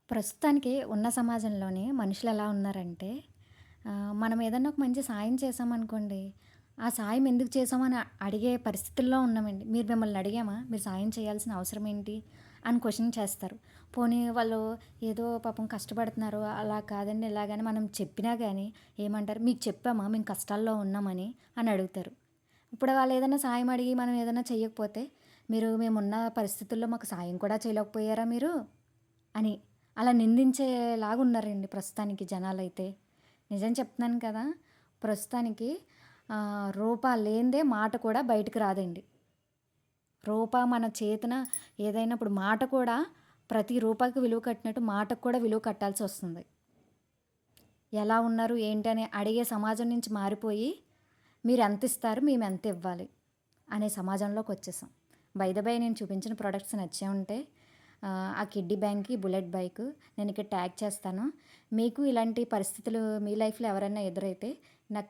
ప్రస్తుతానికి ఉన్న సమాజంలోని మనుషులు ఎలా ఉన్నారంటే మనం ఏదన్నా ఒక మంచి సాయం చేశామనుకోండి, ఆ సాయం ఎందుకు చేశామని అడిగే పరిస్థితుల్లో ఉన్నామండి. మీరు మిమ్మల్ని అడిగామా? మీరు సాయం చేయాల్సిన అవసరం ఏంటి? అని క్వెషన్ చేస్తారు. పోనీ వాళ్ళు ఏదో పాపం కష్టపడుతున్నారు. అలా కాదండి ఇలాగని మనం చెప్పినా గానీ ఏమంటారు? మీకు చెప్పామా మేము కష్టాల్లో ఉన్నామని అని అడుగుతారు. ఇప్పుడు వాళ్ళు ఏదైనా సాయం అడిగి మనం ఏదైనా చెయ్యకపోతే, మీరు మేమున్న పరిస్థితుల్లో మాకు సాయం కూడా చేయలేకపోయారా మీరు? అని. అలా నిందించేలాగున్నారండి ప్రస్తుతానికి జనాలైతే. నిజం చెప్తున్నాను కదా! ప్రస్తుతానికి రూపా లేనిదే మాట కూడా బయటకి రాదండి. రూపా మన చేతన ఏదైనా ఇప్పుడు మాట కూడా ప్రతి రూపాయికి విలువ కట్టినట్టు మాటకు కూడా విలువ కట్టాల్సొస్తుంది. ఎలా ఉన్నారు? ఏంటి? అని అడిగే సమాజం నుంచి మారిపోయి, మీరెంతిస్తారు? మేమెంతివ్వాలి? అనే సమాజంలోకొచ్చేసాం. బై ద బై నేను చూపించిన ప్రొడక్ట్స్ నచ్చే ఉంటే ఆ కిడ్డీ బ్యాంక్‌కి, బుల్లెట్ బైకు నేనిక్కడ ట్యాగ్ చేస్తాను. మీకు ఇలాంటి పరిస్థితులు మీ లైఫ్‌లో ఎవరైనా ఎదురైతే నాకు